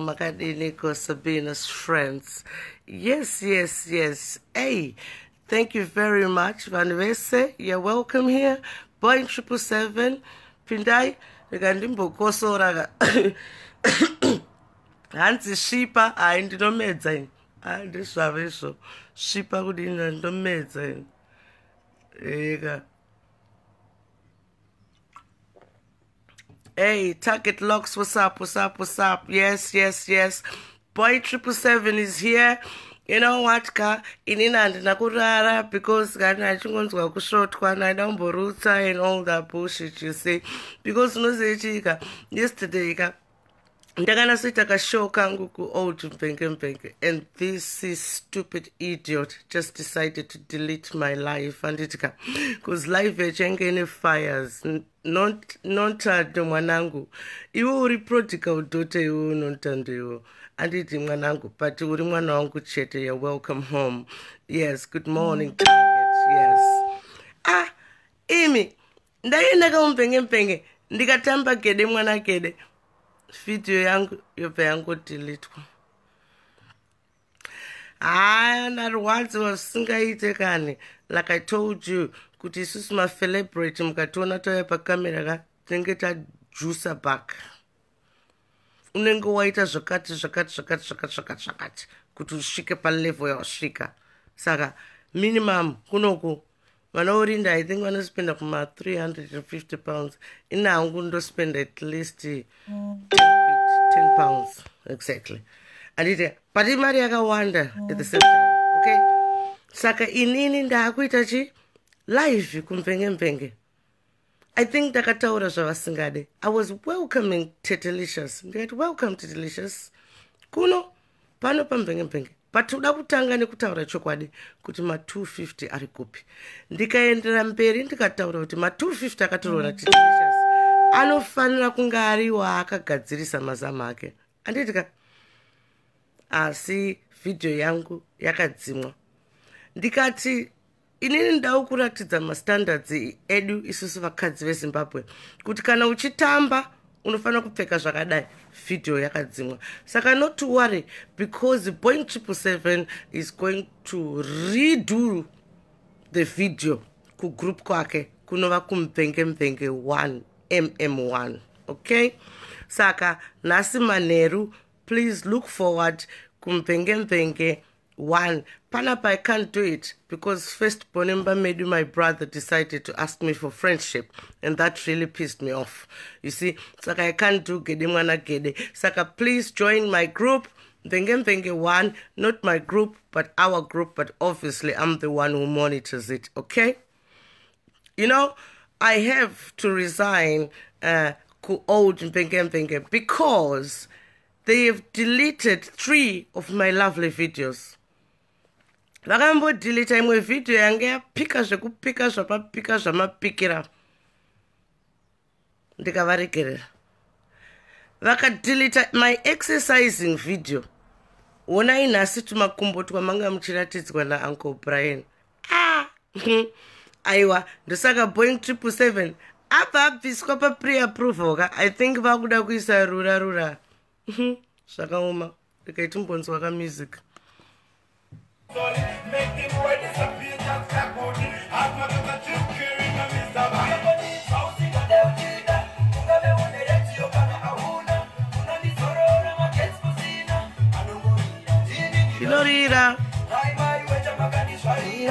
Makadiniko, Sabina's friends. Yes. Hey, thank you very much, Vanvese. You're welcome here. Boeing777, Pindai, Regandimbo Kosoraga. Hansi Shipa, I didn't know medicine. I just have it so. Shipa would in the medicine. Hey, Target Locks, what's up? Yes. Boeing777 is here. You know what, ka? Inina nakurara because I don't go short one. I don't boruta and all that bullshit you say. Because no say yesterday ka. Ndagana sitaka show kangu ku old Mpenge, and this stupid idiot just decided to delete my life and it because life any fires not mwanangu iwo uri prodigal daughter iwo nontando iwo anditi mwanangu but uri mwana wangu chete. You're welcome home. Yes, good morning Target. Yes, imi ndaenda ka Mpenge ndikatamba kede mwana kede video yangu yope yangu delitwa. Not once was singaite kani. Like I told you, kuti isusu ma celebrate mkatona toya pa kamera ka tengeta juice back. Unengo waita zakati kuti ushike pa level ya ushika. Saka minimum kunoku Manorinda, I think when I spend up my 350 pounds, in now I'm going to spend at least 10 pounds. Exactly. And it, but in Mariaga wonder at the same time. Okay? Saka inini nda hakuitachi life kumpenge. I think the Kataura Singade. I was welcoming Tatelicious. Welcome Tatelicious. Kuno, pano pampenge. But tudakutanga nekutaura chokwadi kuti ma 250 ari kupi. Ndikaendera mberi ndikataura kuti ma 250 akatorona Titelicious anofanira kunga ariwa akagadzirisa mazama ake. Anditika asi video yangu yakadzimwa. Ndikati inini ndau kuratidza ma standards edu isusu vakadzi veZimbabwe kuti kana uchitamba unofana kupfeka zvakadai video yakadzimwa. Saka not to worry because Boeing777 is going to redo the video ku group kwake kunova kumpenge 1 mm1. Okay, saka nasi maneru, please look forward kumpenge 1. Panapa, I can't do it because first Bonemba made my brother decided to ask me for friendship, and that really pissed me off. You see, Saka, I can't do Gedimwana Gede. Saka, please join my group, Mpenge 1, not my group, but our group, but obviously I'm the one who monitors it, okay? You know, I have to resign ku old Mpenge because they have deleted 3 of my lovely videos. Vakambo delete imwe video yange yapika zvekupika zvapapika zvamapikira ndikavarekerera. Vakadelete my exercising video. Ona inhasi tumakumbo twamanga muchiratidzwa naUncle Brian. Aiwa ndosaka Boeing777 apa abviswa pa pre-approval ka I think vakuda kuisa rura zvakaoma ndikaitimbonzwa ka music.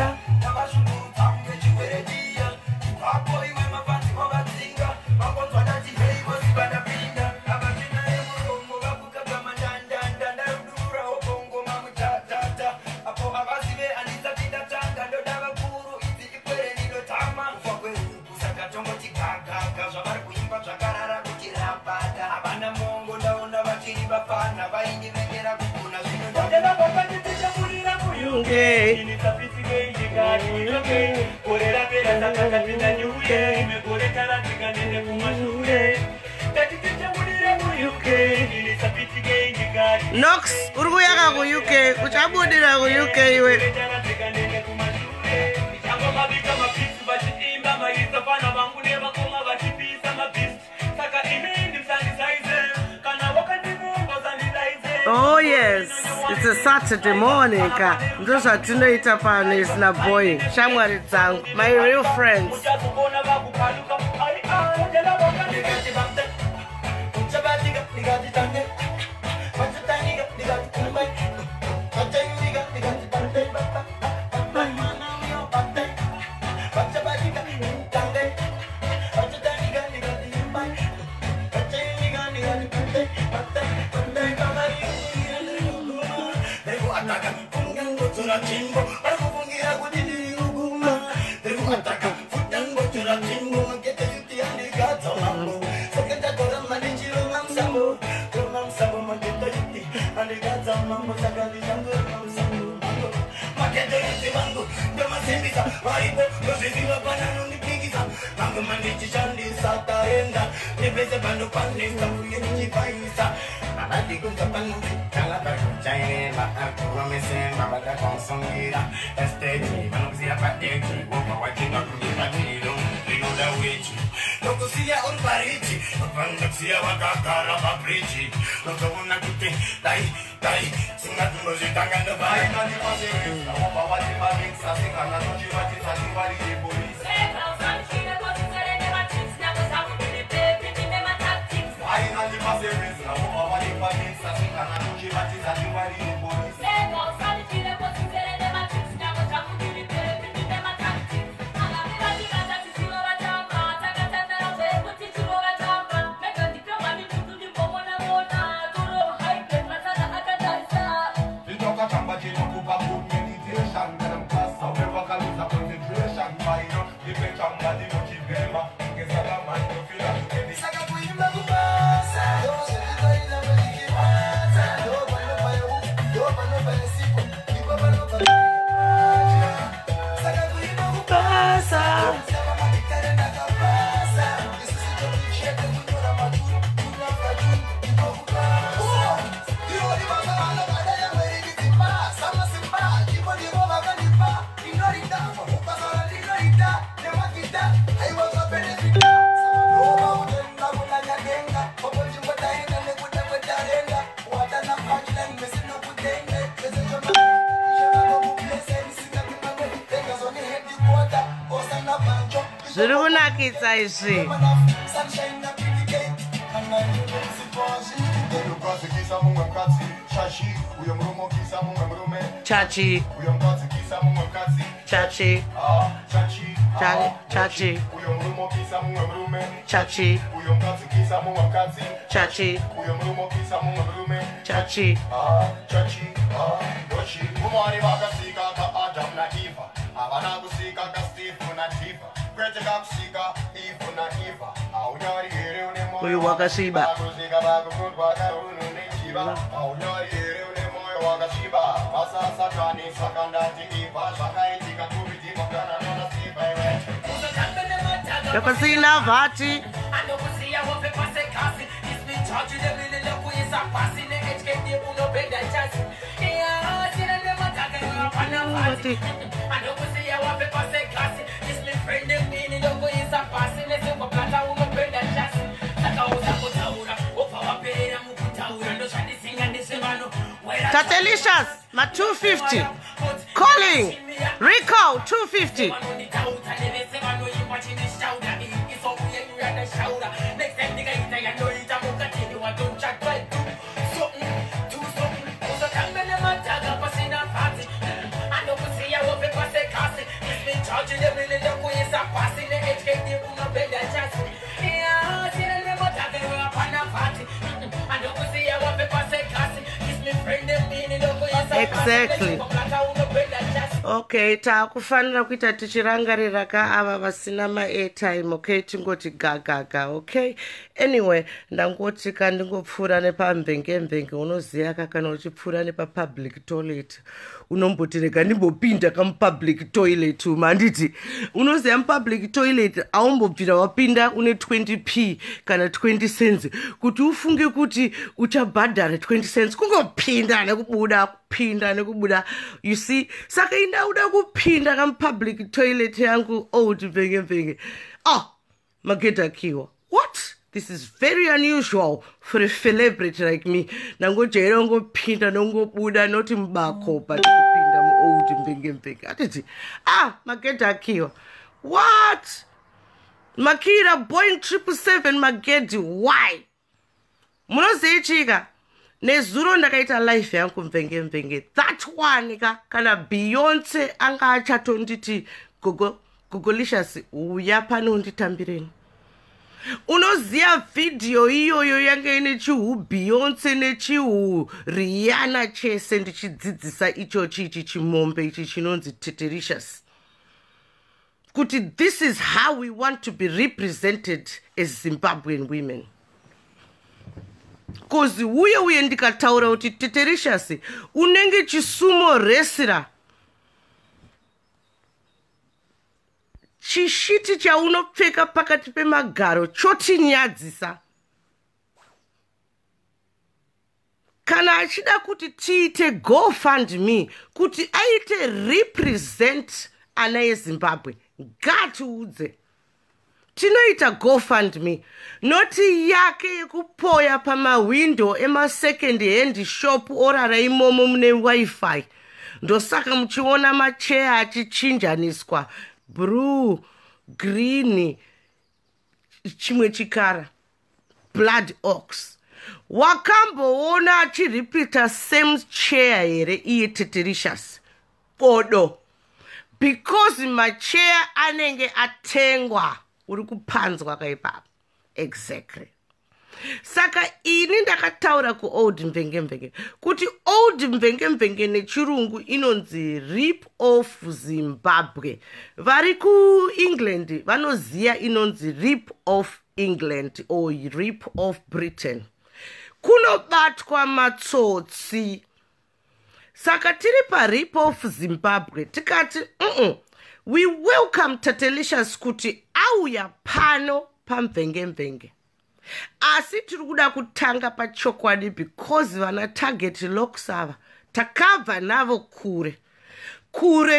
Dia. Nox, uruguyaka ku UK, uchabudira ku UK iwe. Oh yes, it's a Saturday morning. Those are tinoita pan is na Boeing. Shamwari zangu, my real friends. Zurunakitsa ishi. Chachi. Chachi. Chachi. Chachi. Chachi. Chachi. Uyu wakashiba. Yakasina vati. Tatelicious, my 250. Calling. Recall 250. Exactly. Okay, takufanira kuita tichirangarira ka ava vasina ma-airtime, okay, tingoti gagaga, okay. Anyway, ndangoti kandingopfuura nepamvenge unoziva kana uchipfuura nepapublic toilet unomboti rega ndimbopinda kamupublic toilet manditi unoziva mupublic toilet aumbobvira wapinda une 20p kana 20 cents kuti ufunge kuti uchabhadhara 20 cents kungopinda nekubuda kupinda nekubuda, you see. Saka indauda kupinda kamupublic toilet yangu old mvenge mageta kiwa. What? This is very unusual for a celebrity like me. Nangojaira ngopinda nongobuda noti mbako but kupinda mu old mvenge. Atiti mageta kiwa. What? Makira Boeing777 magedi, why? Munozichika nezuro ndakaita life yangu mvenge. That one kana Beyonce anga achatonditi Tatelicious uya pano nditambireni. Unoziya video iyoyo yange ine chihu Beyonce nechihu Rihanna chese ndichidzidzisa icho chichi chimombe ichi chinonzi Tatelicious. Kuti this is how we want to be represented as Zimbabwean women. Kozi uye ndikataura kuti Tatelicious unenge chisumo wrestler. Chishiti chaunopfeka pakati pemagaro chotinyadzisa. Kana achida kuti tiite GoFundMe kuti aite represent ana eZimbabwe, ngatiudze. Tinoita GoFundMe noti yake yekupoya pamawindo second hand shop orara imomo mune wifi. Ndosaka muchiona macheya achichinjaniswa blue, green, chimwe chikara, blood ox. Wakamboona achiripita same chair here iye Tatelicious kodo, because macheya anenge atengwa uri kupanzwa kaipapa. Exactly. Saka ini ndakataura ku old mvenge kuti old mvenge nechirungu inonzi rip off Zimbabwe. Vari ku England vanoziya inonzi rip off England or rip off Britain. Kunobatwa matsotsi. Saka tiri pa rip off Zimbabwe tikati we welcome Tatelicious kuti auya pano pamvenge. Asi tiri kuda kutanga pachokwadi because vana target lokusava takabva navo kure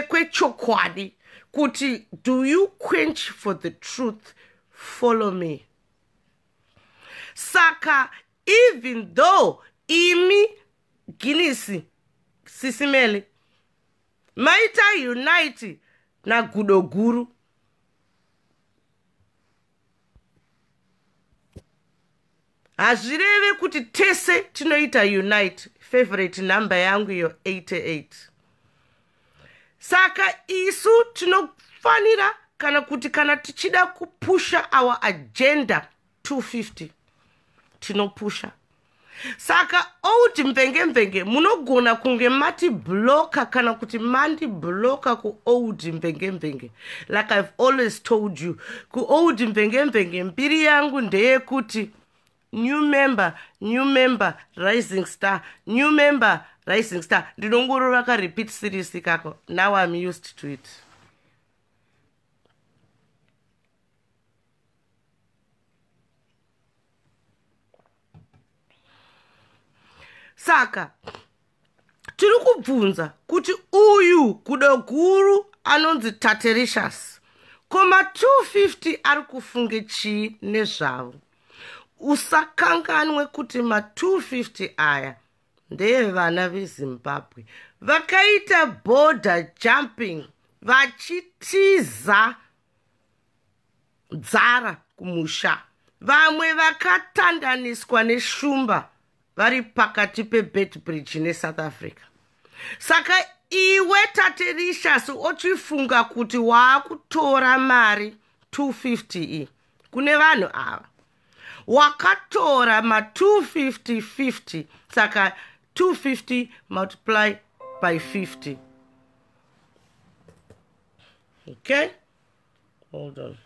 kwechokwadi kuti do you quench for the truth, follow me. Saka even though imi Guinness sisimele maita unite na gudoguru, hazvireve kuti tese tinoita unite. Favorite number yangu yo 88. Saka isu tinofanira kana tichida kupusha our agenda 250 tinopusha. Saka outi mvenge munogona kunge mati bloka kana kuti mandi bloka ku old mvenge. Like I've always told you, ku old mvenge mbiri yangu ndeye kuti new member rising star, new member rising star. Ndinongoro raka repeat series kako. Now I'm used to it. Saka tiri kubvunza kuti uyu kudoguru anonzi Tatelicious koma 250 ari kufunge chii nezvavo. Usakanganwe kuti ma 250 aya ndeye vana veZimbabwe vakaita border jumping vachitiza dzara kumusha, vamwe vakatandaniswa neshumba vari pakati peBeitbridge neSouth Africa. Saka iwe Tatelicious ochifunga kuti waakutora mari 250 iyi kune vanhu ava wakatora ma 250 50. Saka 250 multiply by 50. Okay? Hold on.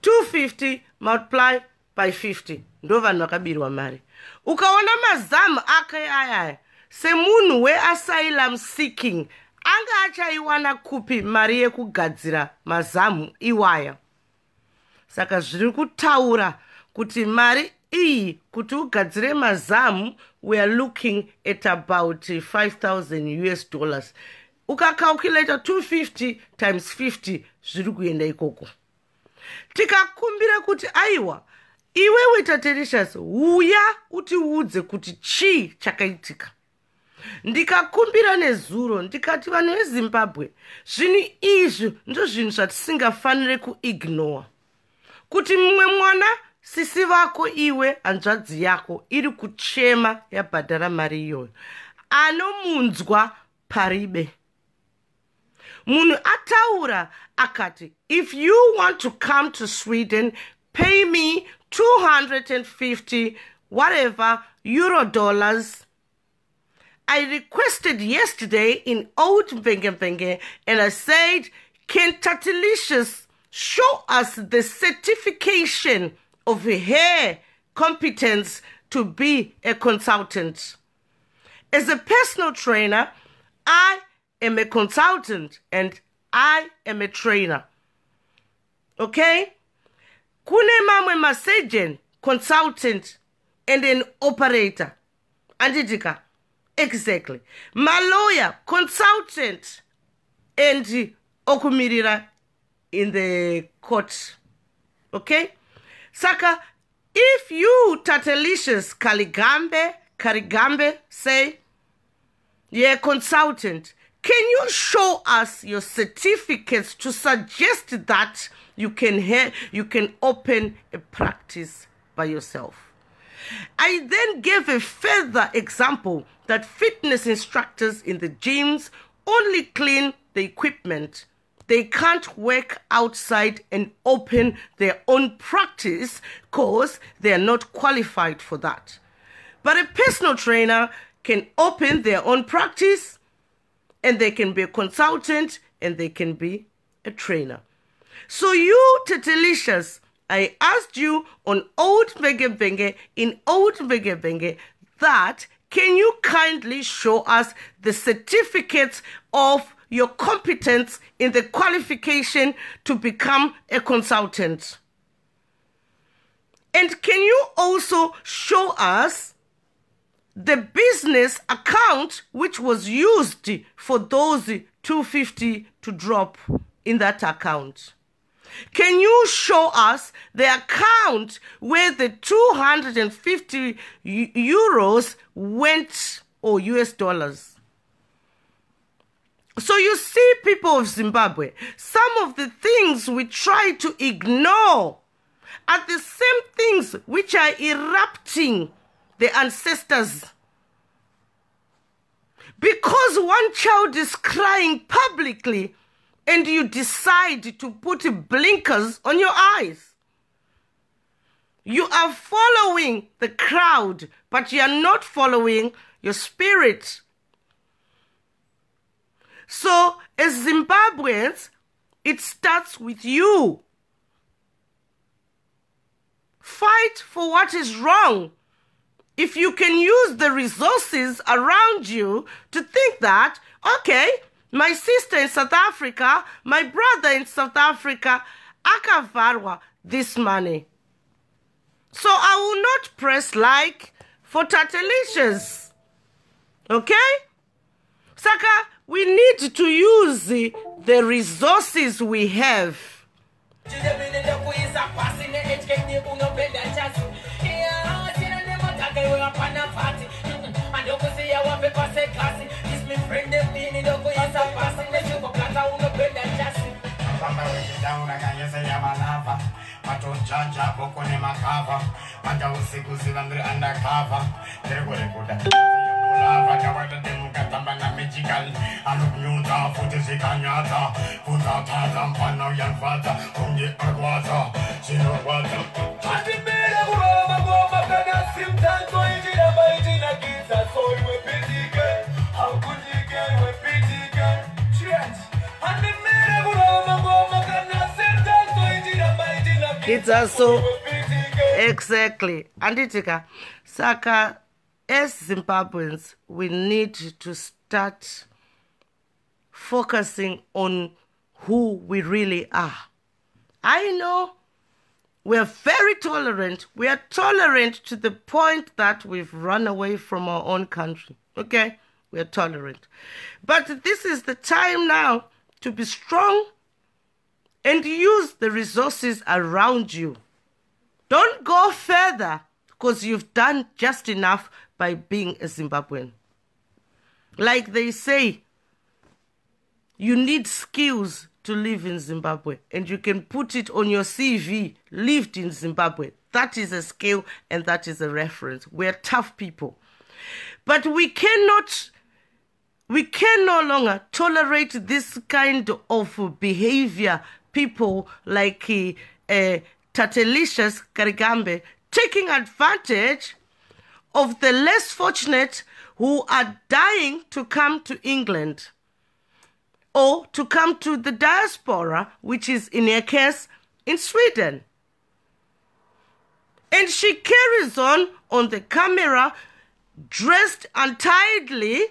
250 multiply by 50. Ndo vanhu vakabirwa mari. Ukaona mazamu ake aya semunhu weasylum seeking anga achaiwana kupi mari yekugadzira mazamu iwaya. Saka zviri kutaura kuti mari iyi kuti ugadzire mazamu we are looking at about 5,000 US dollars. Ukacalculate 250 times 50 zviri kuenda ikoko. Tikakumbira kuti aiwa iwewe Tatelicious uya utiudze kuti chii chakaitika. Ndikakumbira nezuro ndikati vanhu veZimbabwe zvinhu izvi ndo zvinhu zvatisingafanire kuignore. Kuti mumwe mwana sisi vako iwe hanzvadzi yako iri kuchema yabhadhara mari iyoyo anomunzwa paribe. Munhu ataura akati, if you want to come to Sweden, pay me 250 whatever euro dollars. I requested yesterday in Old Mvenge and I said, can Tatelicious show us the certification of her competence to be a consultant? As a personal trainer, I am a consultant and I am a trainer. Okay? Kune mamwe masurgeon, consultant, and an operator. Andidika. Exactly. My lawyer, consultant, and okumirira in the court. Okay? Saka, if you Tatelicious Karigambe say, yeah, consultant, can you show us your certificates to suggest that you can open a practice by yourself? I then gave a further example that fitness instructors in the gyms only clean the equipment. They can't work outside and open their own practice because they are not qualified for that. But a personal trainer can open their own practice, and they can be a consultant, and they can be a trainer. So you, Tatelicious, I asked you on Old Mvenge, in Old Mvenge, that can you kindly show us the certificates of your competence in the qualification to become a consultant? And can you also show us the business account which was used for those 250 to drop in that account? Can you show us the account where the 250 euros went, or US dollars? So you see, people of Zimbabwe, some of the things we try to ignore are the same things which are erupting the ancestors. Because one child is crying publicly and you decide to put blinkers on your eyes. You are following the crowd, but you are not following your spirit. So, as Zimbabweans, it starts with you. Fight for what is wrong. If you can use the resources around you to think that, okay, my sister in South Africa, my brother in South Africa, akavarwa this money. So I will not press like for Tatelicious. Okay? Saka, we need to use the resources we have. How could you get It's also exactly. Anditika, Saka, as Zimbabweans, we need to start focusing on who we really are. I know we're very tolerant. We are tolerant to the point that we've run away from our own country. Okay? We're tolerant. But this is the time now to be strong and use the resources around you. Don't go further because you've done just enough by being a Zimbabwean. Like they say, you need skills to live in Zimbabwe, and you can put it on your CV, lived in Zimbabwe. That is a skill and that is a reference. We're tough people. But we can no longer tolerate this kind of behavior. People like Tatelicious Karigambe taking advantage of the less fortunate who are dying to come to England or to come to the diaspora, which is in her case in Sweden. And she carries on the camera dressed untidily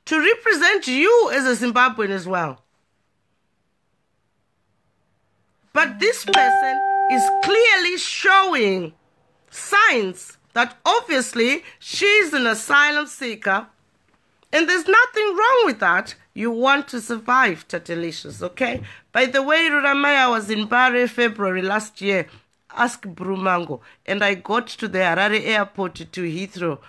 to represent you as a Zimbabwean as well. But this person is clearly showing signs that obviously she's an asylum seeker, and there's nothing wrong with that. You want to survive, Tatelicious, okay? By the way, Ruramaya was in Bari February last year. Ask Brumango. And I got to the Harare airport to Heathrow.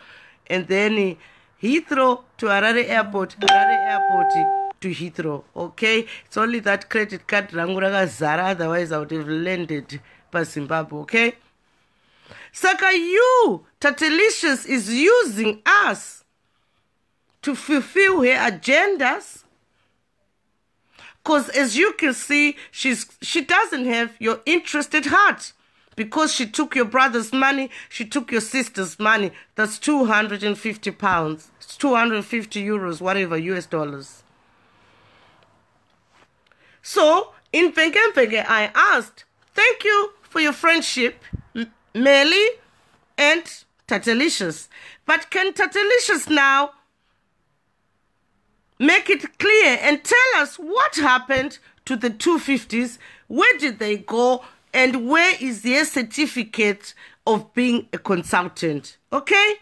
And then Heathrow to Harare airport to Heathrow, okay? It's only that credit card Ranguraga Zara, otherwise I would have landed by Zimbabwe, okay? Saka, you, Tatelicious, is using us to fulfill her agendas. Because as you can see, she doesn't have your interest at heart. Because she took your brother's money, she took your sister's money. That's 250 pounds. It's 250 euros, whatever, US dollars. So, in Penge, I asked, thank you for your friendship, Melly and Tatelicious. But can Tatelicious now make it clear and tell us what happened to the 250s? Where did they go? And where is their certificate of being a consultant? Okay?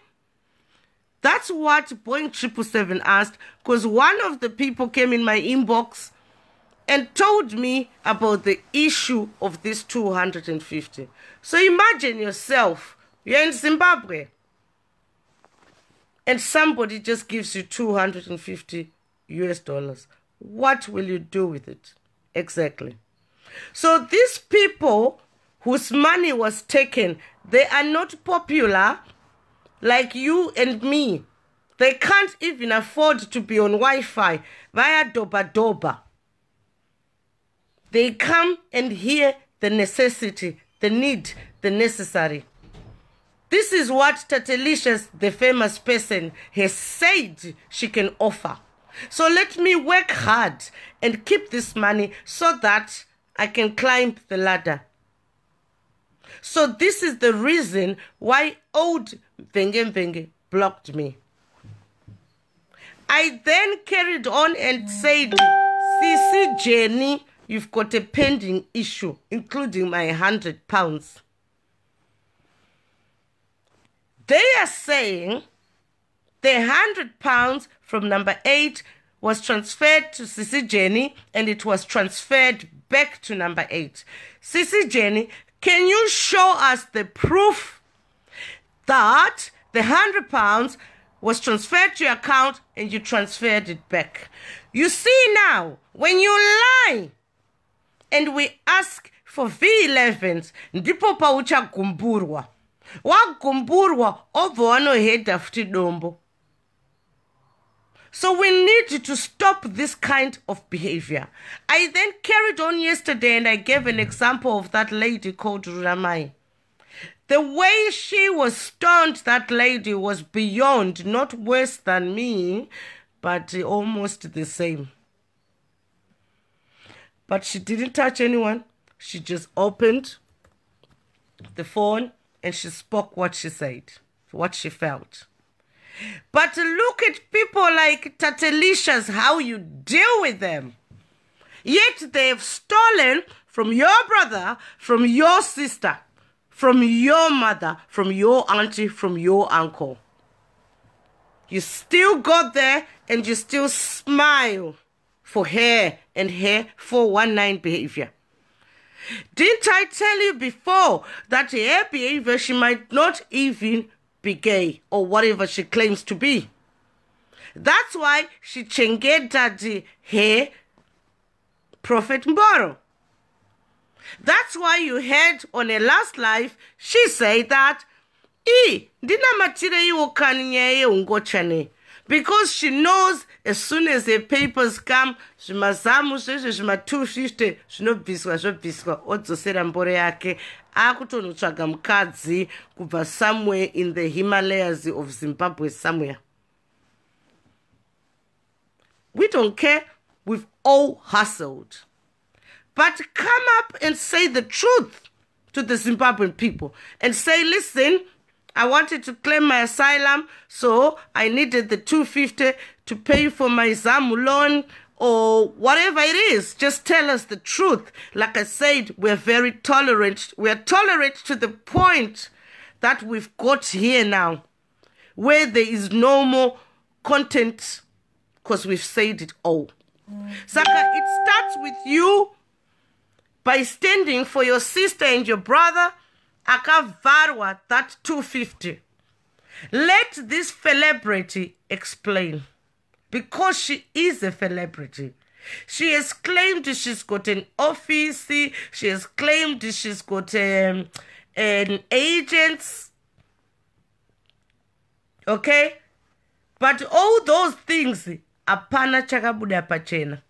That's what Boeing777 asked, because one of the people came in my inbox and told me about the issue of this 250. So imagine yourself, you're in Zimbabwe, and somebody just gives you 250 US dollars. What will you do with it? Exactly. So these people whose money was taken, they are not popular like you and me. They can't even afford to be on Wi-Fi via Doba Doba. They come and hear the necessity, the need, the necessary. This is what Tatelicious, the famous person, has said she can offer. So let me work hard and keep this money so that I can climb the ladder. So this is the reason why old Venge blocked me. I then carried on and said, Sisi Jenny, you've got a pending issue, including my £100. They are saying the £100 from number 8 was transferred to Sisi Jenny, and it was transferred back to number 8. Sisi Jenny, can you show us the proof that the £100 was transferred to your account and you transferred it back? You see now, when you lie and we ask for V11s, ndipo paucha gumburwa. Wagumburwa obva wanohedha futi dombo. So we need to stop this kind of behavior. I then carried on yesterday and I gave an example of that lady called Ruramai. The way she was stoned, that lady was beyond, not worse than me, but almost the same. But she didn't touch anyone. she just opened the phone and she spoke what she said, what she felt. But look at people like Tatelicious, how you deal with them. Yet they've stolen from your brother, from your sister, from your mother, from your auntie, from your uncle. You still got there and you still smile for her and her 419 behavior. Didn't I tell you before that her behavior, she might not even be gay or whatever she claims to be? That's why she chengeta her Prophet Mboro. That's why you heard on her last life, she said that, because she knows as soon as the papers come, she must 250, she no biswa, odzosera mbore yake, akutonotsvaga mukadzi kubva somewhere in the Himalayas of Zimbabwe somewhere. We don't care, we've all hustled. But come up and say the truth to the Zimbabwean people and say, listen, I wanted to claim my asylum, so I needed the 250 to pay for my ZAMU loan or whatever it is. Just tell us the truth. Like I said, we're very tolerant. We're tolerant to the point that we've got here now, where there is no more content because we've said it all. Saka, it starts with you by standing for your sister and your brother. Akavarwa that 250. Let this celebrity explain, because she is a celebrity. She has claimed she's got an office. She has claimed she's got an agent. Okay? But all those things, apana chakabuda pachena.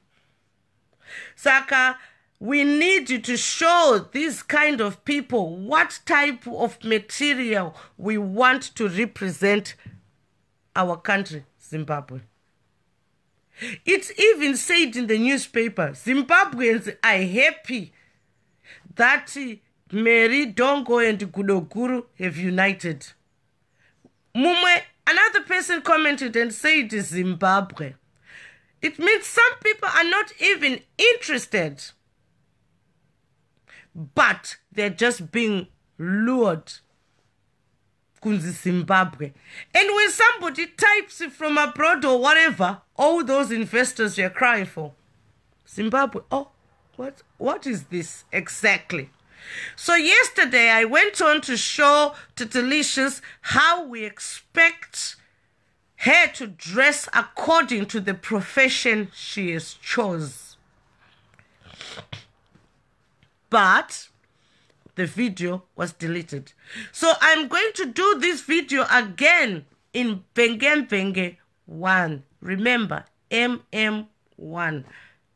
Saka, we need you to show these kind of people what type of material we want to represent our country, Zimbabwe. It's even said in the newspaper, Zimbabweans are happy that Mary Dongo and Gudoguru have united. Mumwe, another person commented and said Zimbabwe. It means some people are not even interested, but they're just being lured to Zimbabwe. And when somebody types it from abroad or whatever, all those investors you're crying for, Zimbabwe, oh, what is this exactly? So yesterday I went on to show Tatelicious how we expect her to dress according to the profession she has chose. But the video was deleted. So I'm going to do this video again in Benge 1. Remember, MM1.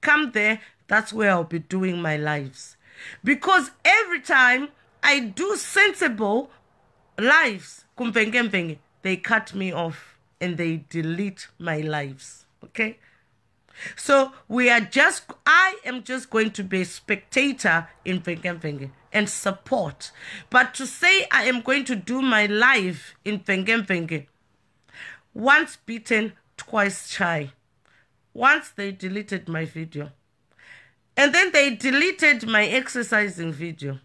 Come there, that's where I'll be doing my lives. Because every time I do sensible lives, they cut me off and they delete my lives. Okay? So I am just going to be a spectator in Benge and support. But to say I am going to do my live in Benge, once beaten, twice shy. Once they deleted my video. And then they deleted my exercising video.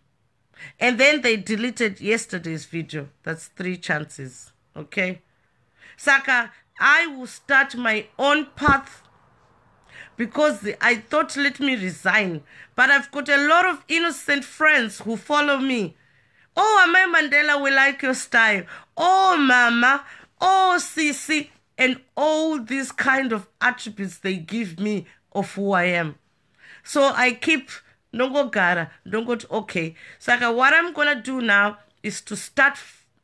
And then they deleted yesterday's video. That's 3 chances. Okay? Saka, I will start my own path because I thought, let me resign. But I've got a lot of innocent friends who follow me. Oh, Amai Mandela, we like your style. Oh, Mama. Oh, Sisi. And all these kind of attributes they give me of who I am. So I keep, okay. So what I'm going to do now is to start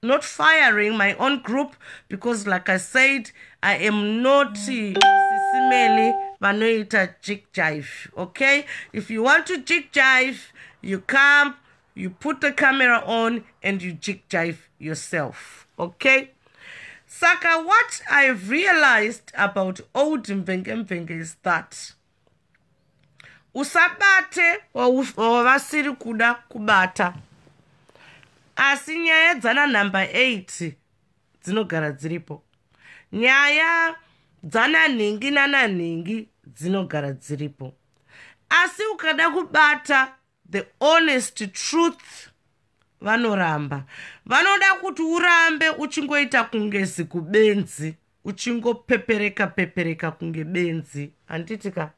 not firing my own group, because like I said, I am not Sisimeli Manoita jig jive. Okay? If you want to jig jive, you come, you put the camera on, and you jig jive yourself. Okay? Saka, what I've realized about old Mbenge is that usabate wavasiri kuda kubata. Asi nyaya dzana number 8 dzinogara dziripo. Nyaya dzana nhingi nana nhingi dzinogara dziripo. Asi ukada kubata the honest truth vanoramba. Vanoda kuti urambe uchingoita kunge zikubenzi, uchingopepereka kunge benzi. Anditika.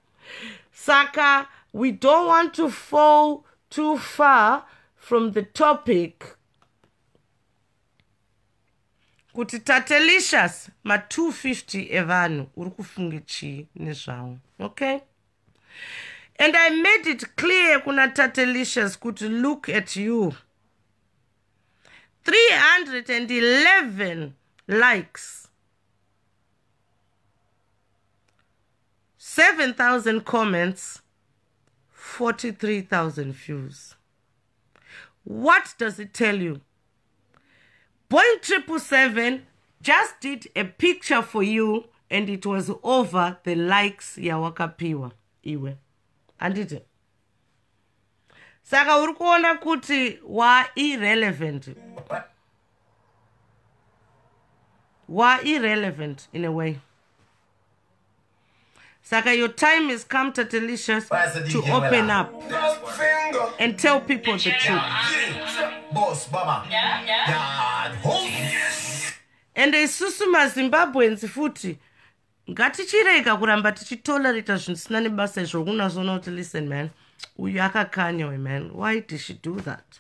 Saka, we don't want to fall too far from the topic. Kuti Tatelicious ma 250 evanhu uri kufunga chii nezvawo. Okay? And I made it clear kuna Tatelicious kuti look at you. 311 likes. 7,000 comments. 43,000 views. What does it tell you? Boeing777 just did a picture for you and it was over the likes ya wakapiwa iwe. Andite. Saka uri kuona kuti wa irrelevant. Wa irrelevant in a way. Saka, your time has come, Tatelicious, to open up and tell people the truth. And isusu maZimbabweans futi ngatichireka kuramba tichitolerate zvinhu zvisina nebasa izvo kunazvona kuti listen man, uyu akakanyawe man, why did she do that?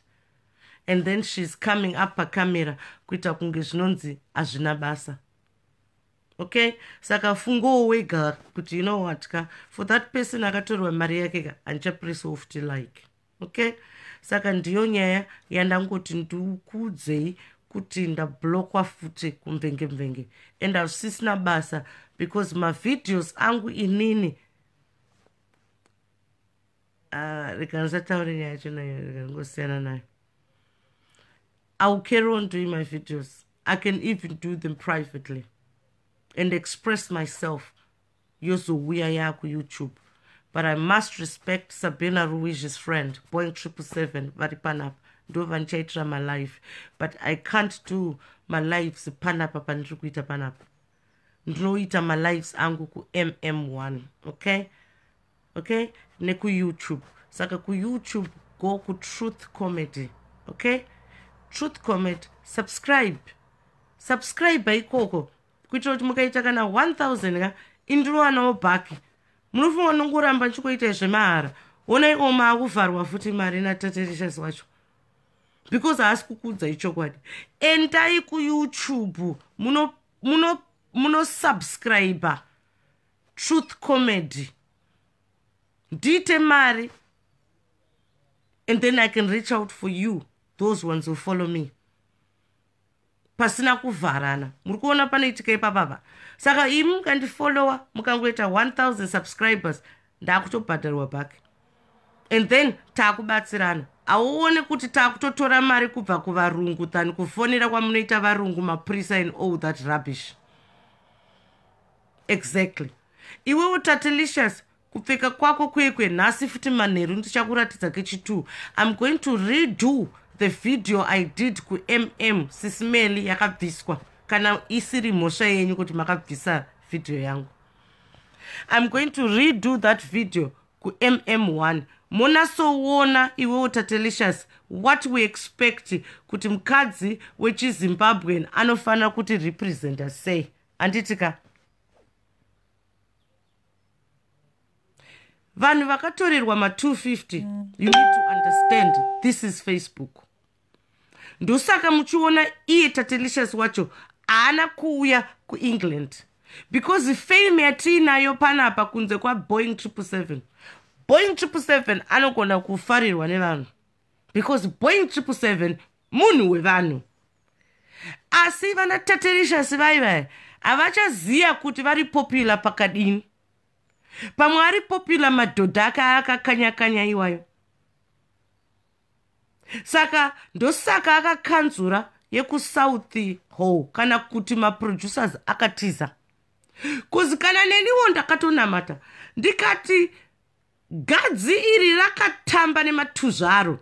And then she's coming up a camera kuita kunge zvinonzi hazvina basa. Okay, saka fungo wega kuti you know what ka, for that person akatorwa mari yake ka andichapress off to like. Okay, saka ndiyo nyaya yandangoti ndikudzei kuti ndablokwa futi kumvenge and asisina basa because my videos angu inini rikanzatauri nyaya yacho nayo rikangosiyana nayo. I will carry on doing my videos. I can even do them privately and express myself yozouya yaku YouTube. But I must respect Sabina Ruiz's friend, Boeing777 vari panapa. Ndo vanchaitira my life. But I can't do my lives panapa pandiri kuita panapa. Ndinoita my lives angu ku MM1. Okay? Okay? Neku YouTube. Saka ku YouTube, go ku Truth Comedy. Okay? Truth Comedy. Subscribe. Subscribe ikoko. Kuitira kuti mukaita kana 1000 ka indinowana baki. Munofunga nongoramba nchikoita zvemahara. Ona oma akuvharwa futi mari na Tatelicious wacho. Because haasi kukudza ichokwadi. Endai ku YouTube muno subscribe Truth Comedy. Dite mari. And then I can reach out for you. Those ones who follow me. Pasina kuvharana. Murikuona panoitika ipapa. Saka imu mukandifollowa mukangoita 1000 subscribers ndakutobhadharwa bhaki. And then takubatsirana. Auone kuti takutotora mari kubva kuvarungu than kufonera kwamunoita varungu mapurisa and all that rubbish. Exactly. Iwewe Tatelicious kupfeka kwako kwekwe nhasi futi manheru ndichakuratidza kechi2. I'm going to redo the video I did ku MM sisimeli yakabviswa kana isiri mhosva yenyu kuti makabvisa video yangu. I'm going to redo that video ku MM1. Mona soona iwewe Tatelicious what we expect kuti mukadzi wechiZimbabwean anofana kuti representa sei. Anditika vanhu vakatorerwa ma 250. You need to understand this is Facebook. Ndosaka muchiona iye Tatelicious wacho ana kuuya ku England because fame yatinayo panapa kunze kwa Boeing777. Boeing777 anogona kufarirwa nevanhu because Boeing777 munhu wevanhu. Asi vana Tatelicious vai avachaziya kuti vari popular pakadini. Pamwe ari popular madhodha akakanya iwayo. Saka ndosaka akakanzura yekusouth ho kana kuti maproducers akatiza. Kuzi kana neniwo ndakatonamata ndikati gadzi iri rakatamba nematuzvaro.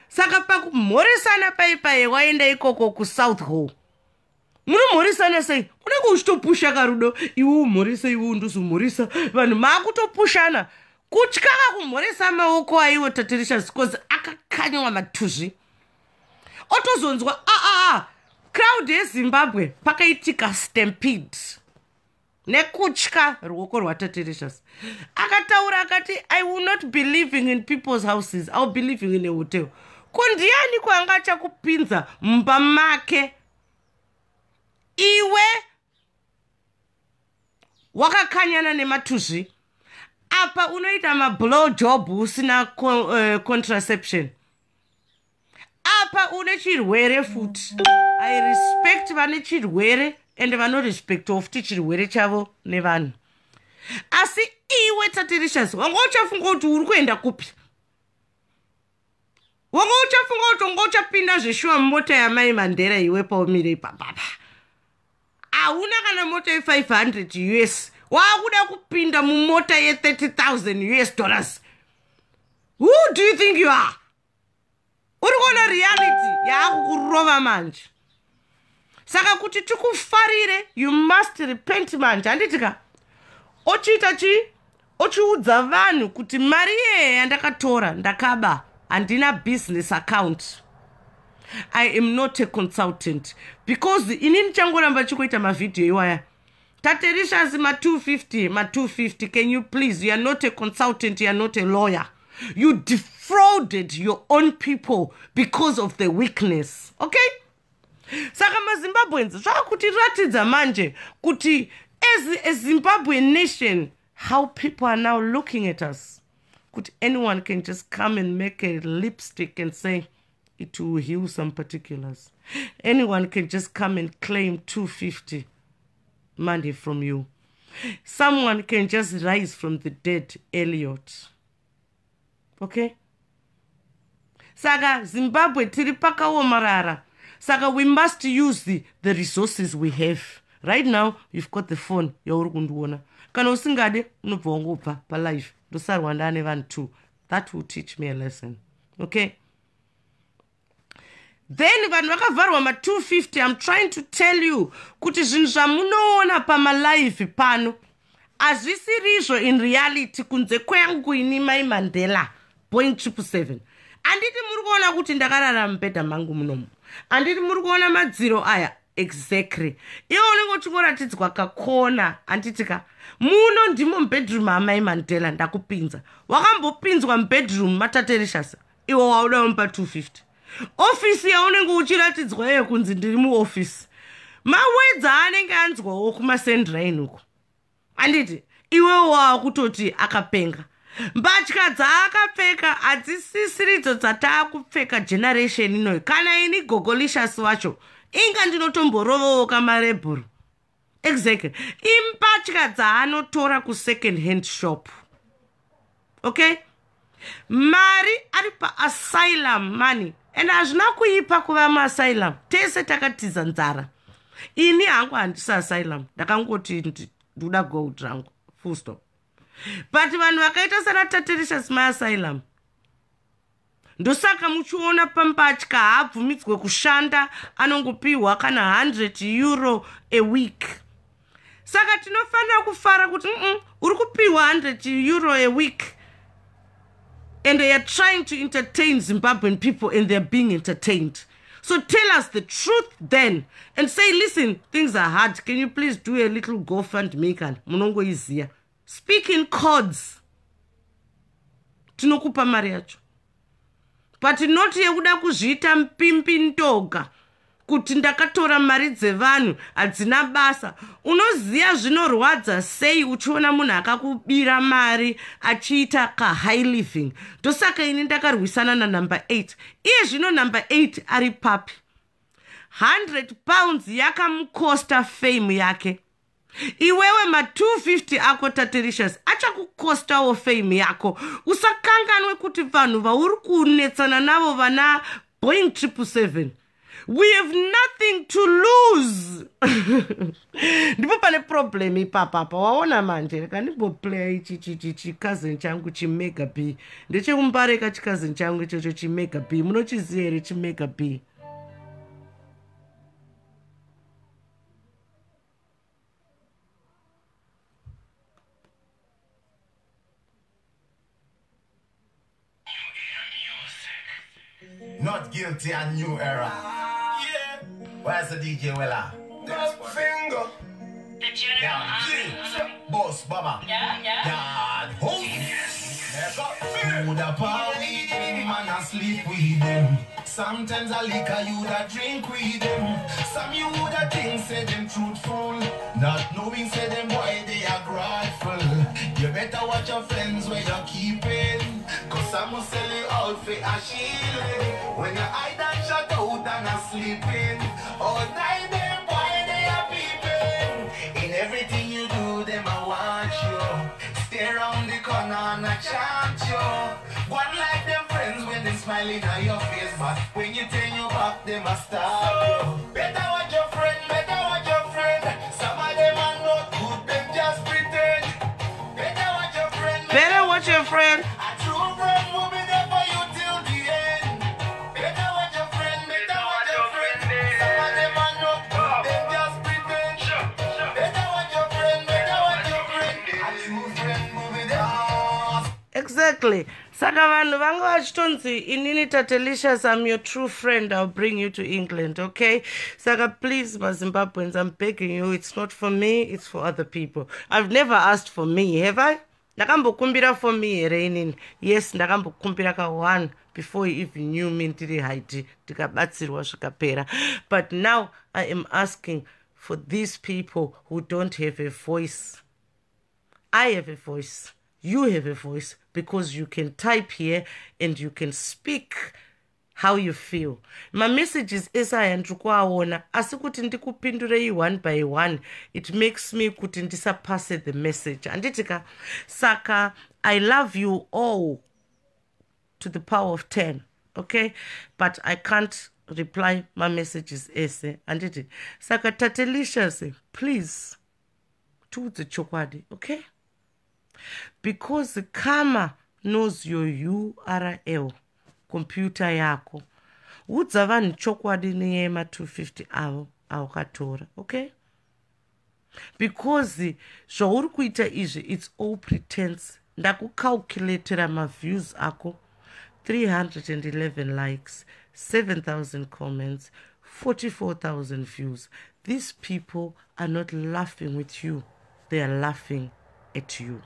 Saka pakumhoresana paipai waenda ikoko kuSouth Hall. Munomhoresana sei? Unenge uchitopusha karudo. Iwe umhoresa, iwe ndosumhoresa. Vanhu maakutopushana. Kutya kumhoresa maoko aiwo Tatelicious cause akakanywa matuzvi. Otozonzwa crowd yeZimbabwe pakaitika stampede. Nekutya ruoko rwaTatelicious. Akataura akati, I will not be living in people's houses. I will be living in a hotel. Kondiani kwanga chakupinza mumba make. Iwe wakakanyana nematuzvi. Apa unoita blow job usina contraception. Apa une chirwere futi. I respect vane chirwere and vano respect of chirwere chavo nevanhu. Asi iwe Tatelicious wanga uchafunga kuti uri kuenda kupi? Wanga uchafunga kuti wanga uchapinda zveshuwa mota yamai Mandela iwe paumire ipapa. Hauna kana mota ye$500 US. Wakuda kupinda mumota ye $30,000 US. Who do you think you are? Uri kuona reality yakukurova manje. Saka kuti tikufarire, you must repent manje. Handitika ochita chi? Ochiudza vanhu kuti mari yandakatora ndakaba handina business account. I am not a consultant because inini changoramba chikuita mavideo iwaya. Tatelicious ma 250. Can you please? You are not a consultant. You are not a lawyer. You defrauded your own people because of the weakness. Okay? Saka maZimbabweans zvakuti ratidza manje kuti as a Zimbabwean nation how people are now looking at us. Kuti anyone can just come and make a lipstick and say it will heal some particulars. Anyone can just come and claim 250 money from you. Someone can just rise from the dead, Elliot. Okay? Saka Zimbabwe tiri pakaomarara. Saka we must use the resources we have. Right now, you've got the phone. Yauri kunduona. Kana usingade unobva wangobva pa live. Ndosarwa ndane vanhu 2. That will teach me a lesson. Okay? Then vanhu vakavharwa ma 250. I'm trying to tell you kuti zvinhu zvamunoona pama live pano hazvisirizvo in reality kunze kwangu ini mai Mandela Boeing777. Anditi muri kuona kuti ndakarara mubhedha mangu munomu. Anditi muri kuona madziro aya exactly. Iwe unenge uchingoratidzwa kakona. Anditika muno ndimo mubedroom amai Mandela ndakupinza. Wakambopinzwa mubedroom maTatelicious. Iwe wauda mupa 250. Office yaunenge uchiratidzwa yeye kunzi ndiri muoffice. Mawedza anenge anzwawo kumasendrain uko. Anditi iwe wakutoti akapenga. Mbatya dzaakapfeka hadzisisiridzo dzataakupfeka generation inoyi. Kana ini Tatelicious wacho inga ndinotomborovawo kamarebhuru. Exactly. Imbatya dzaanotora ku-second hand shop. Okay? Mari ari pa-asylum money. And hazvina kuipa kuva ma-asylum. Tese takatiza nzara. Ini hangu handisa asylum. Ndakangoti ndoda gold rangu. Full stop. But vanhu vakaita sana Tatelicious ma-asylum. Ndosaka muchiona pambatya haabvumidzwe kushanda anongopiwa kana €100 a week. Saka tinofanira kufara kuti uri kupiwa €100 a week. And they are trying to entertain Zimbabwean people and they're being entertained. So tell us the truth then and say, listen, things are hard. Can you please do a little GoFundMe? Munongo izia. Speak in codes. Tinokupa mari yacho. But not yekuda kuzviita mpimpi ntoga. Kuti ndakatora mari dzevanhu hadzina basa. Unoziya zvinorwadza sei uchiona munhu akakubira mari achiita ka high living. Ndosaka ini ndakarwisana na number 8. Iye zvino number 8 ari papi. £100 yakamukosta fame yake. Iwewe ma 250 ako Tatelicious achakukostawo fame yako. Usakanganwe kuti vanhu vauri kunetsana navo vana Boeing777. We have nothing to lose. Ndipo pane problem ipapa waona manje kanimboplaya ichi cousin changu chimega B ndechekumbareka chicousin changu ichocho chimega B munochiziva here chimega B. Not guilty and new era. Yeah. Where's the DJ Wella? That finger. The general. Yeah. Boss, Baba. Yeah. God, home. Who the power with them, man, I sleep with them. Sometimes I liquor you that drink with them. Some you that think say them truthful. Not knowing say them boy they are grateful. You better watch your friends where you're keeping. Cause some will sell you out for a shield. When your eye done shut out and are sleeping. All night them boy they are peeping. In everything you do them I want you. Stay around the corner and I chant you. One like them friends when they smiling at your face. But when you turn your back them a stab you. Better watch your friend, better watch your friend. Some of them are not good, them just pretend. Better watch your friend, better watch your friend. A true friend will be there for you till the end. Better watch your friend, better watch your friend. Some of them are not good, them just pretend. Better watch your friend, better watch your friend. A true friend will be there. Exactly. Saka vanhu vanga vachitonzi inini Tatelicious, I'm your true friend, I'll bring you to England, okay? Saka please Zimbabweans, I'm begging you, it's not for me, it's for other people. I've never asked for me, have I? Ndakambokumbira for me here inini. Yes, ndakambokumbira ka one before you even knew me ndiri haiti tikabatsirwa zvikapera. But now I am asking for these people who don't have a voice. I have a voice. You have a voice because you can type here and you can speak how you feel. My messages esaya ndikuaona asi kuti ndikupindurei one by one, it makes me kuti ndisapase the message. Anditika saka I love you all to the power of 10, okay? But I can't reply my messages ese. Anditi saka Tatelicious, please tiudze chokwadi, okay? Because the karma knows your URL computer yako. Udza vanhu chokwadi neyema 250 avo awakatora, okay? Because zvauri kuita izvi, it's all pretense. Ndakucalculatera ma-views ako 311 likes, 7,000 comments, 44,000 views. These people are not laughing with you, they are laughing at you.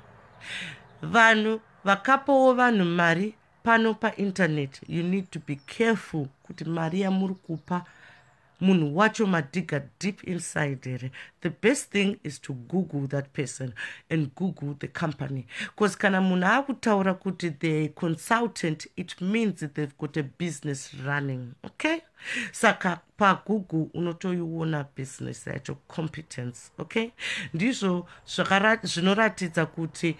Vanhu vakapawo vanhu mari pano pa internet, you need to be careful kuti mari yamuri kupa munhu wacho madiga deep inside here. The best thing is to Google that person and Google the company, because kana munhu akutaura kuti they're a consultant, it means that they've got a business running, okay? Saka pa Google unotoiona business yacho, competence, okay? Ndizvo zvinoratidza kuti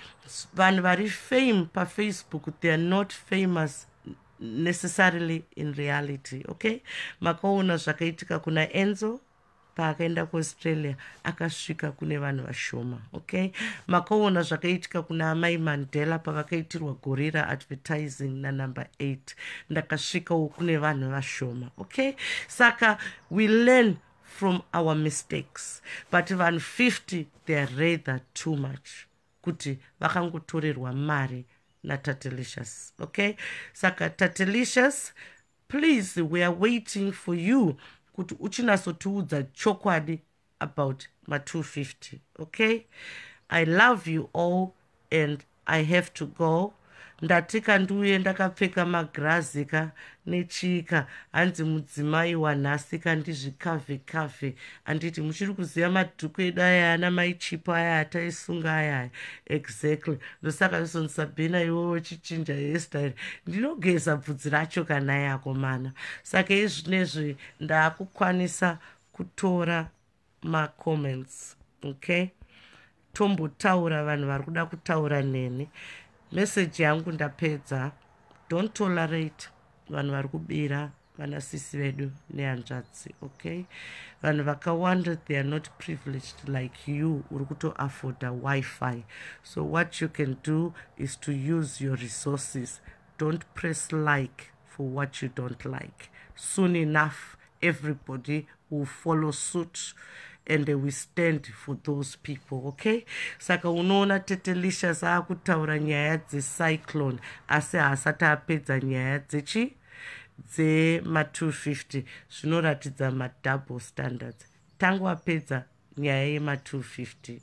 vanhu vari fame pa Facebook, they are not famous necessarily in reality, okay? Makaona zvakaitika kuna Enzo paakaenda kuAustralia akasvika kune vanhu vashoma, okay? Makaona zvakaitika kuna Amai Mandela pavakaitirwa gorilla advertising na number 8 ndakasvikawo kune vanhu vashoma, okay? Saka we learn from our mistakes, but vanhu 50 they are rather too much kuti vakangotorerwa mari na Tatelicious, okay? Saka Tatelicious, please, we are waiting for you kuti uchinasotiudza chokwadi about ma 250, okay? I love you all and I have to go. Ndatika nduye ndakapfeka magrazika nechika hanzi mudzimai wanhasika ndizvikavhe anditi muchiri kuziva madhuku edu aya ana maichipo aya ataisunga aya. Exactly. Ndosaka isonsabhina iwewe chichinja hairstyle ndinogeza bvudzi racho kana yako mana. Saka izvinezvi ndaakukwanisa kutora macomments, okay? Tombotaura vanhu vari kuda kutaura neni. Message yangu ndapedza. Don't tolerate vanhu vari kubira vanasisi vedu nehanzvadzi, okay? Vanhu vakawanda, they are not privileged like you uri kutoafforda Wi-Fi. So what you can do is to use your resources. Don't press like for what you don't like. Soon enough, everybody will follow suit and we stand for those people, okay? Saka unoona Tatelicious akutaura nyaya dzecyclone asi haasati apedza nyaya dzechi dzema250 zvinoratidza madouble standards. Tangu apedza nyaya yema250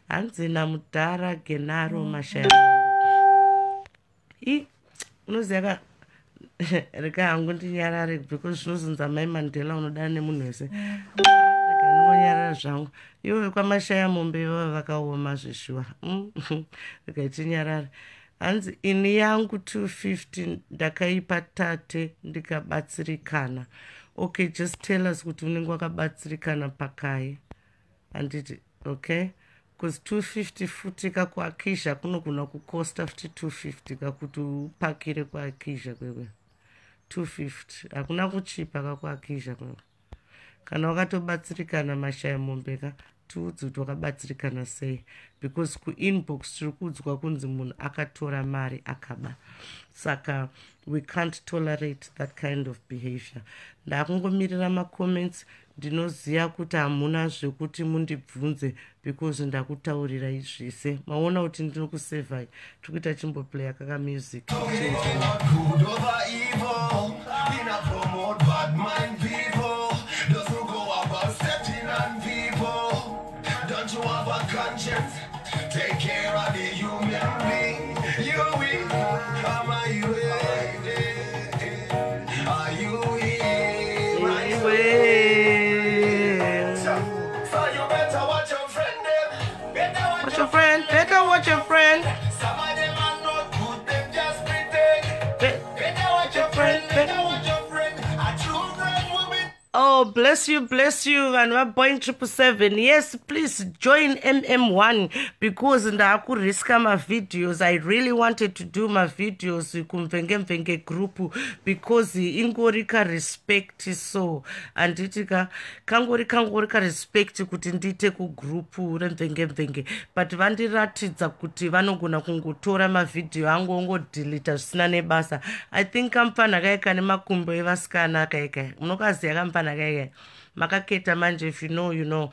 hanzi namudhara genaro mashaya unoziva rega hangu ndinyarare because zvinozunza mai Mandela unodana nemunhu wese nyarara zvangu iwe kwamashaya mombe ivo vakaoma zveshuwa rega itinyarare. Hanzi ini yangu 250 ndakaipa tate ndikabatsirikana. Okay, just tell us kuti unenge wakabatsirikana pakai. Handiti, okay? Because 250 futi kakuakisha kunogona kukosta futi 250 kakuti upakire kuakisha kwewe 250 hakuna kuchipa kakuakisha kwewe. Kana wakatobatsirikana mashaya mombeka tiudzi kuti wakabatsirikana sei, because kuinbox tiri kuudzwa kunzi munhu akatora mari akaba. Saka we can't tolerate that kind of behavior. Ndakungomirira macomments. Ndinoziva kuti hamuna zvekuti mundibvunze because ndakutaurira izvese. Maona kuti ndinokusevhai. Tiri kuita chimboplaya kaka music. Take care of the human being. You will. Are you So you better watch your friend them. Watch your friend. Better watch your friend. Some of them are not good. Them just pretend. Better watch your friend. Better watch your friend. A true friend will be. Oh, bless you, and we're Boeing777. Yes, please join MM1 because ndakuriska my videos. I really wanted to do my videos kumvenge group because ingorika respect so anditika kangorika respect kuti ndite ku group remvenge but vandiratidza kuti vanogona kungotora ma video angu ongodelete zvisina nebasa. I think kampani kaika nemakumbo evasikana kaika munokaziya kampani kaika makaketa manje. If you know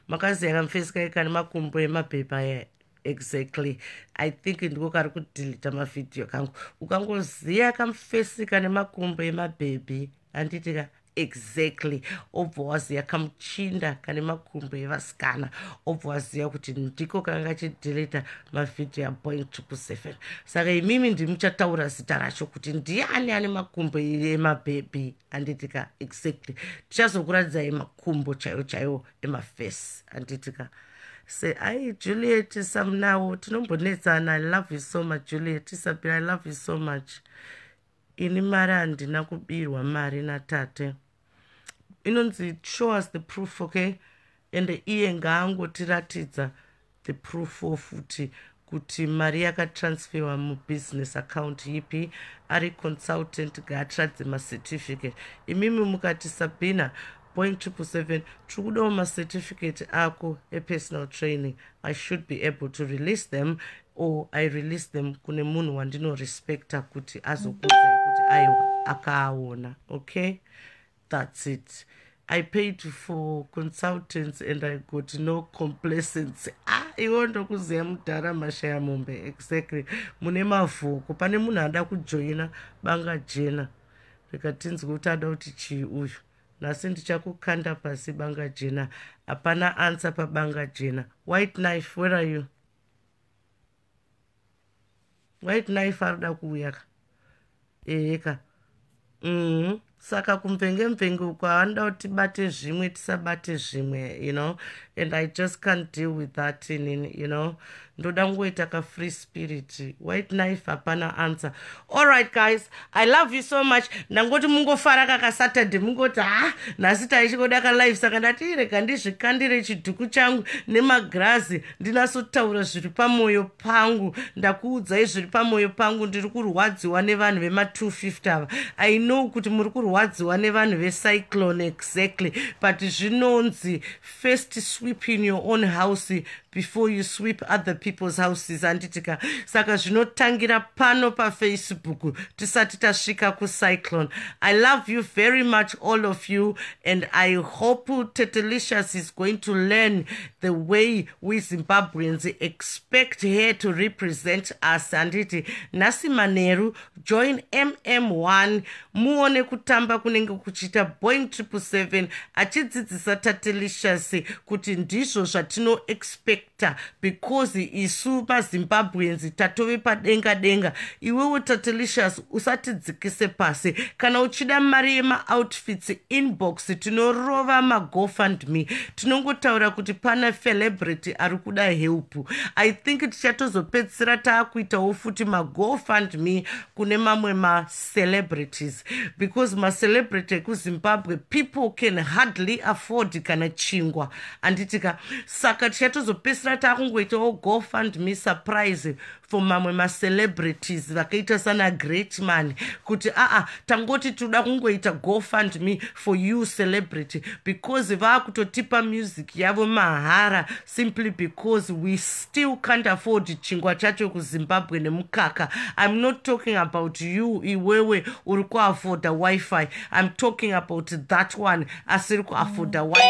makaziya kamfesi kaika nemakumbo emapepa exactly. I think ndiko kari kudelete mavideo kangu ukangoziya kamfesi kane makumbo emabhebhi anditika exactly obva waziya kamuchinda kane makumbo evasikana obva waziya kuti ndiko kanga kachideleta mavideo aBoeing777. Saka imimi ndimuchataura zita racho kuti ndiani ane makumbo emabhebhi anditika exactly. Tichazokuradzai makumbo chaiwo emafesi anditika. Say, "Ay, Juliet, some now. I love you so much, Juliet. I love you so much. Ini marandi nakubirwa mari na tate. Inonzi show us the proof, okay? And the iengango tiratidza the proof of kuti mari yakatransferwa mu business account yipi ari consultant gatradze ma certificate. Imimi mukati Sabina Boeing777 trukudawo ma certificate ako personal training. I should be able to release them or I release them kune munhu wandino respecta kuti azokudza kuti ayo akaona. Okay, that's it. I paid for consultants and I got no complacency. Iwondo kuziya mudhara mashaya mombe. Exactly. Mune mavhoko pane munhu ada kujoina banga jena rikatinzi kuti ada kuti chii uyu nasi ndichakukanda pasi banga jena. Hapana answer pa banga jena. White knife, where are you? White knife arida kuuya eka. Saka kumvenge uko anda kuti bate zvimwe tisabate zvimwe, and I just can't deal with that in, ndoda ngoita ka free spirit. White knife hapana answer. All right guys, I love you so much. Ndangoti mungofara kaka Saturday mungoti nhasi taichikoda ka live saka ndati rega ndizvikandire chidhuku changu nemagrazi ndinasotaura zviri pamoyo pangu. Ndakuudzai zviri pamoyo pangu. Ndiri kurwadziwa nevanhu vema 250 ava. I know kuti muri kurwadziwa nevanhu vecyclone exactly, but zvinonzi first sweep in your own house before you sweep other people's houses. Anditika saka zvinotangira pano paFacebook tisati tasvika kucyclone. I love you very much all of you, and I hope Tatelicious is going to learn the way we Zimbabweans expect her to represent us. Anditi Nasi Maneru, join MM1 muone kutamba kunenge kuchita Boeing777 achidzidzisa Tatelicious kuti ndizvo zvatino expecta, because isu maZimbabweans tatove padenga denga. Iwewe Tatelicious usatidzikise pasi. Kana uchida mari yema outfits inbox tinorova maGoFundMe. Tinongotaura kuti pana celebrity ari kuda help. I think tichatozopedzisira taakuitawo futi maGoFundMe kune mamwe celebrities, because celebrity kuZimbabwe people can hardly afford kana chingwa. Anditika saka tichatozopedzisira taakungoitawo GoFundMe surprise for mamwe celebrities vakaita sana great man kuti tangoti tuda kungoita GoFundMe for you celebrity, because vakutotipa music yavo mahara simply because we still can't afford chingwa chacho kuZimbabwe nemukaka. I'm not talking about you iwewe uri kuafforda wifi. I'm talking about that one asiri kuafforda wifi.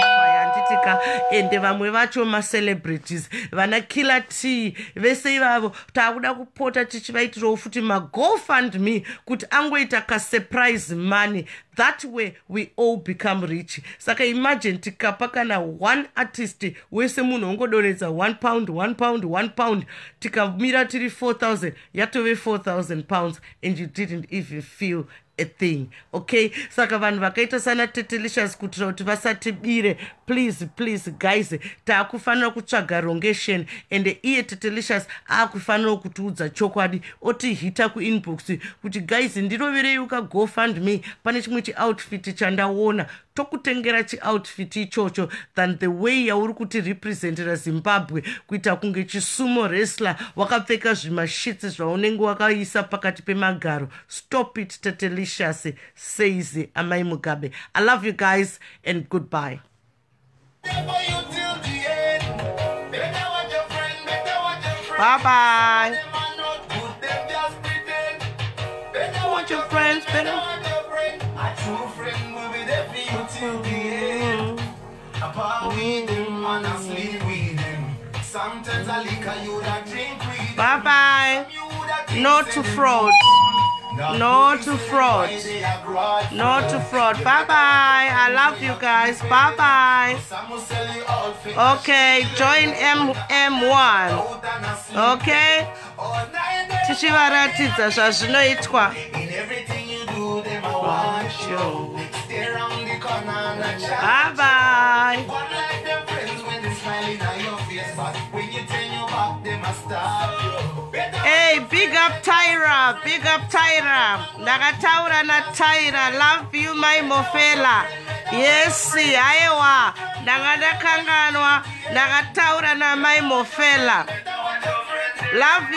Anditika ende vamwe vacho celebrities vana Killer T vese ivavo takuda kupota tichivaitirawo futi maGoFundMe kuti angoita ka surprise money. That way we all become rich. Saka imagine tikapa kana one artist wese munhu ongodoredza £1 tikamira tiri 4,000 yatove 4,000 pounds and you didn't even feel a thing. Okay, saka vanhu vakaita sana Tatelicious kutira kuti vasatibire, please guys, taakufanira kutsvaga rongation, and iye Tatelicious akufanira kutiudza chokwadi otihita kuinbox kuti guys ndiroverei ka GoFundMe pane chimwe chioutfit chandaona tokutengera chioutfit ichocho than the way yauri kuti representera Zimbabwe kuita kunge chisumo wrestler wakapfeka zvimashitsi zvaunenge wakaisa pakati pemagaro. Stop it Tatelicious, says Amai Mugabe. I love you guys and goodbye. Bye bye. Want your friends better? A true friend will be there for you till the end. Apart with them and I sleep with them. Sometimes I liquor you that drink with them. Bye bye. No to fraud. No to fraud. No to fraud. Bye bye. I love you guys. Bye bye. Okay, join MM1. Okay. Tichivaratidza zvazvinoitwa. Bye bye. Hey, big up Tyra, big up Tyra. Ndakataura na Tyra, love you my mofela. Yes, aiwa. Ndakadakanganwa, ndakataura na my mofela. Love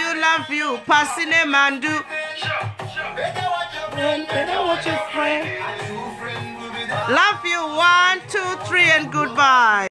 you. Pasine mandu. Better watch your friend. Love you. 1, 2, 3 and goodbye.